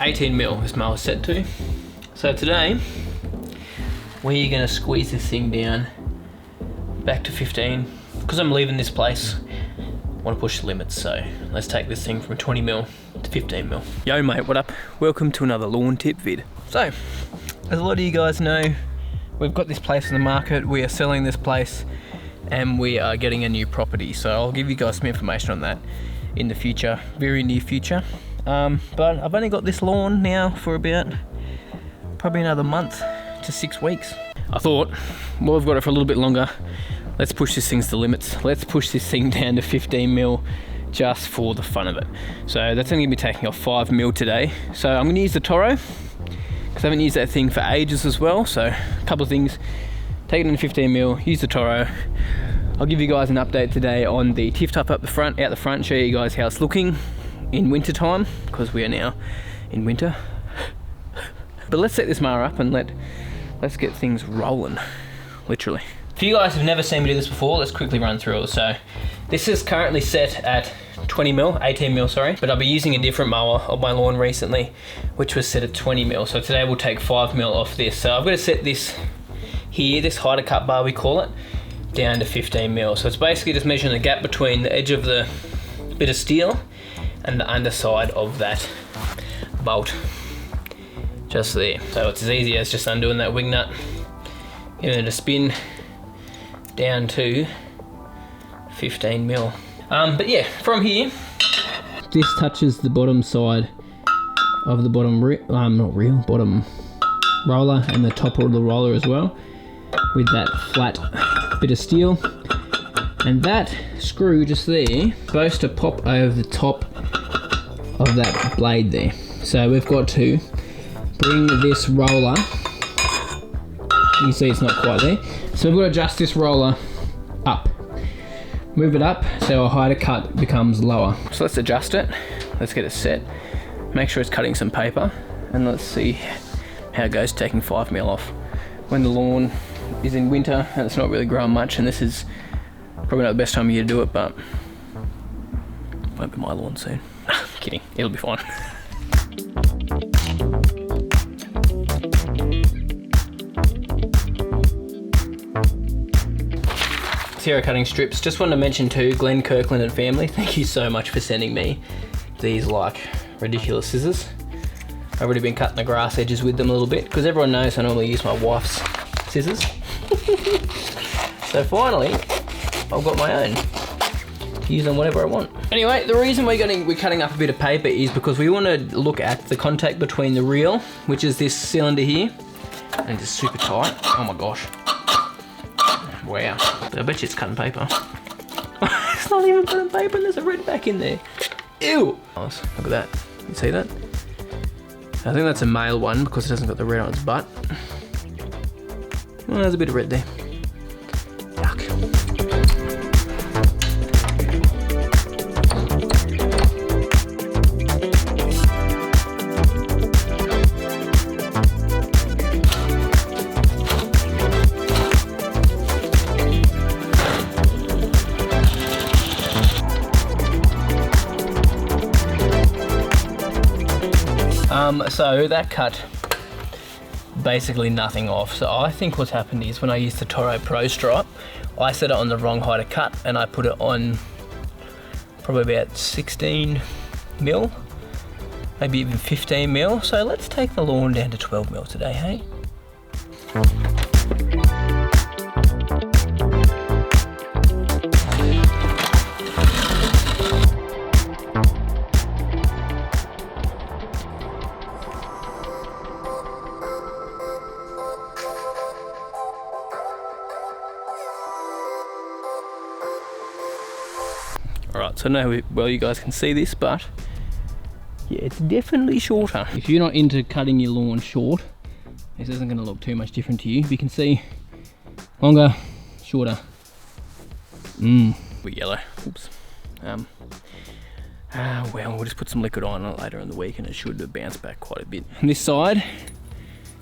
18 mil this mower is set to. So today, we're gonna squeeze this thing down back to 15. Because I'm leaving this place, I want to push the limits, so let's take this thing from 20 mil to 15 mil. Yo mate, what up? Welcome to another lawn tip vid. So, as a lot of you guys know, we've got this place in the market, we are selling this place, and we are getting a new property. So I'll give you guys some information on that in the future, very near future. But I've only got this lawn now for about probably another month to 6 weeks. I thought, well, we've got it for a little bit longer. Let's push this thing to the limits. Let's push this thing down to 15 mil just for the fun of it. So that's only gonna be taking off 5 mil today. So I'm gonna use the Toro, because I haven't used that thing for ages as well. So a couple of things, take it in 15 mil, use the Toro. I'll give you guys an update today on the tiff top out the front, show you guys how it's looking in winter time, because we are now in winter. But let's set this mower up and let's get things rolling, literally. For you guys who've never seen me do this before, let's quickly run through it. So this is currently set at 20 mil, 18 mil, sorry, but I'll be using a different mower on my lawn recently, which was set at 20 mil. So today we'll take 5 mil off this. So I've got to set this here, this hider cut bar we call it, down to 15 mil. So it's basically just measuring the gap between the edge of the bit of steel and the underside of that bolt, just there. So it's as easy as just undoing that wing nut, giving it a spin, down to 15 mil. But yeah, from here, this touches the bottom side of the bottom bottom roller, and the top of the roller as well, with that flat bit of steel. And that screw just there is supposed to pop over the top of that blade there. So we've got to bring this roller, you see it's not quite there, so we've got to adjust this roller up, move it up so our hider cut becomes lower. So let's adjust it, let's get it set, make sure it's cutting some paper, and let's see how it goes taking 5 mil off when the lawn is in winter and it's not really growing much. And this is probably not the best time of year to do it, but it won't be my lawn soon. Kidding, it'll be fine. Zero cutting strips. Just wanted to mention too, Glenn, Kirkland and family, thank you so much for sending me these like ridiculous scissors. I've already been cutting the grass edges with them a little bit, because everyone knows I normally use my wife's scissors. So finally, I've got my own to use on whatever I want. Anyway, the reason we're cutting up a bit of paper is because we want to look at the contact between the reel, which is this cylinder here, and it's super tight. Oh my gosh. Wow, I bet you it's cutting paper. It's not even cutting paper and there's a red back in there. Ew! Nice, look at that. You see that? I think that's a male one because it hasn't got the red on its butt. Well, there's a bit of red there. Yuck. So that cut basically nothing off. So I think what's happened is when I used the Toro Pro Stripe, I set it on the wrong hider cut and I put it on probably about 16 mil, maybe even 15 mil. So let's take the lawn down to 12 mil today, hey? Alright, so I don't know how well you guys can see this, but yeah, it's definitely shorter. If you're not into cutting your lawn short, this isn't going to look too much different to you. But you can see longer, shorter. We're yellow. Oops. Well, we'll just put some liquid on it later in the week and it should bounce back quite a bit. On this side,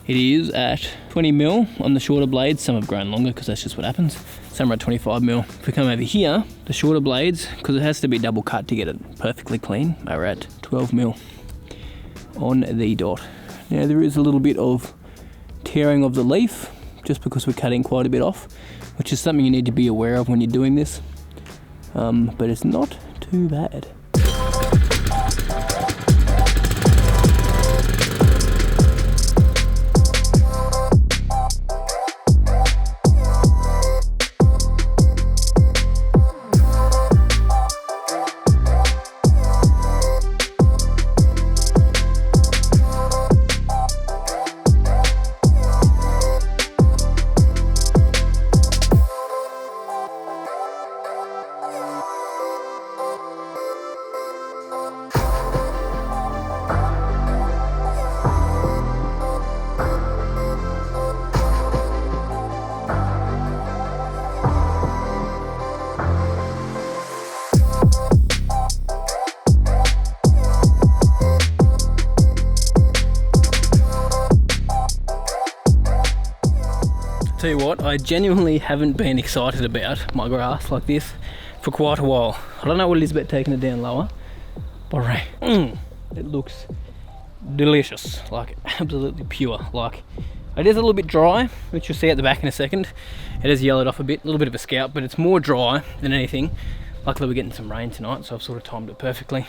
it is at 20 mil on the shorter blades. Some have grown longer because that's just what happens. Some are at 25 mil. If we come over here, the shorter blades, because it has to be double cut to get it perfectly clean, are at 12 mil on the dot. Now there is a little bit of tearing of the leaf, just because we're cutting quite a bit off, which is something you need to be aware of when you're doing this, but it's not too bad. Tell you what, I genuinely haven't been excited about my grass like this for quite a while. I don't know what it is about taking it down lower, but it looks delicious, like absolutely pure. Like, it is a little bit dry, which you'll see at the back in a second. It has yellowed off a bit, a little bit of a scalp, but it's more dry than anything. Luckily we're getting some rain tonight, so I've sort of timed it perfectly.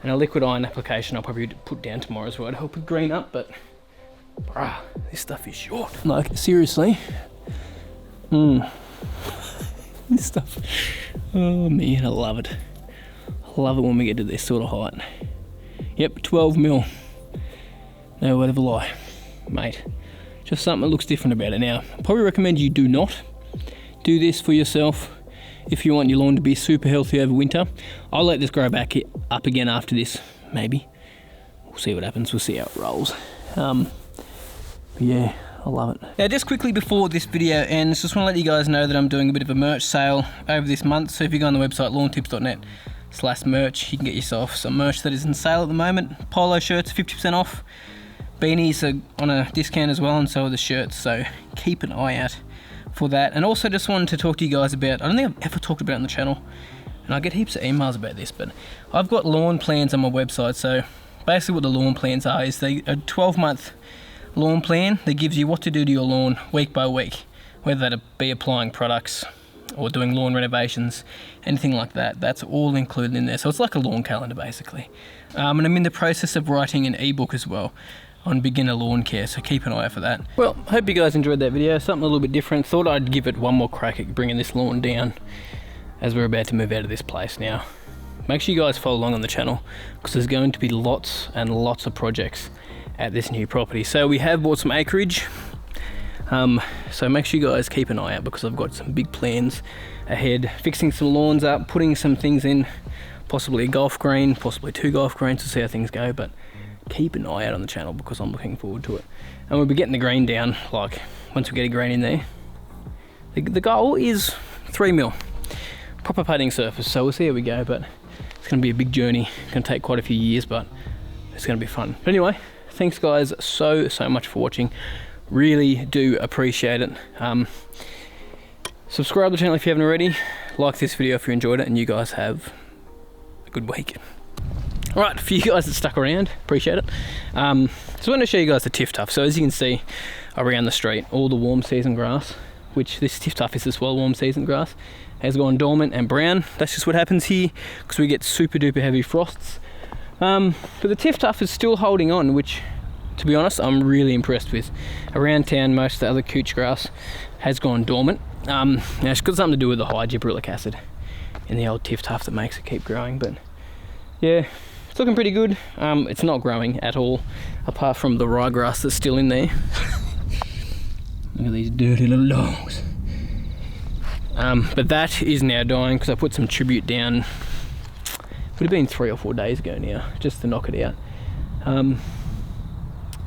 And a liquid iron application I'll probably put down tomorrow as well to help it green up, but bruh, this stuff is short. Like, seriously. This stuff. Oh man, I love it. I love it when we get to this sort of height. Yep, 12 mil. No word of a lie, mate. Just something that looks different about it. Now, I probably recommend you do not do this for yourself if you want your lawn to be super healthy over winter. I'll let this grow back up again after this, maybe. We'll see what happens, we'll see how it rolls. Yeah, I love it. Now, just quickly before this video ends, just want to let you guys know that I'm doing a bit of a merch sale over this month. So if you go on the website lawntips.net/merch, you can get yourself some merch that is in sale at the moment. Polo shirts 50% off. Beanies are on a discount as well, and so are the shirts, so keep an eye out for that. And also just wanted to talk to you guys about, I don't think I've ever talked about it on the channel, and I get heaps of emails about this, but I've got lawn plans on my website. So basically what the lawn plans are is a 12-month lawn plan that gives you what to do to your lawn week by week, whether that be applying products or doing lawn renovations, anything like that. That's all included in there. So it's like a lawn calendar basically. And I'm in the process of writing an ebook as well on beginner lawn care, so keep an eye out for that. Well, hope you guys enjoyed that video. Something a little bit different. Thought I'd give it one more crack at bringing this lawn down as we're about to move out of this place now. Make sure you guys follow along on the channel, because there's going to be lots and lots of projects at this new property. So we have bought some acreage, so make sure you guys keep an eye out, because I've got some big plans ahead, fixing some lawns up, putting some things in, possibly a golf green, possibly 2 golf greens, to see how things go. But keep an eye out on the channel, because I'm looking forward to it. And we'll be getting the green down, like once we get a green in there. The goal is 3 mil proper putting surface, so we'll see how we go. But it's going to be a big journey, it's going to take quite a few years, but it's going to be fun. But anyway, thanks guys so much for watching. Really do appreciate it. Subscribe to the channel if you haven't already. Like this video if you enjoyed it, and you guys have a good week. Alright, for you guys that stuck around, appreciate it. So I want to show you guys the Tiff Tuff. So as you can see around the street, all the warm season grass, which this Tiff Tuff is as well, warm season grass, has gone dormant and brown. That's just what happens here, because we get super duper heavy frosts. But the Tiff Tuff is still holding on, which, to be honest, I'm really impressed with. Around town, most of the other couch grass has gone dormant. Now it's got something to do with the high gibberellic acid in the old Tiff Tuff that makes it keep growing. But yeah, it's looking pretty good. It's not growing at all, apart from the ryegrass that's still in there. Look at these dirty little dogs. But that is now dying, because I put some tribute down. Would have been 3 or 4 days ago now, just to knock it out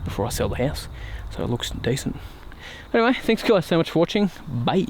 before I sell the house, so it looks decent. Anyway, thanks guys so much for watching. Bye.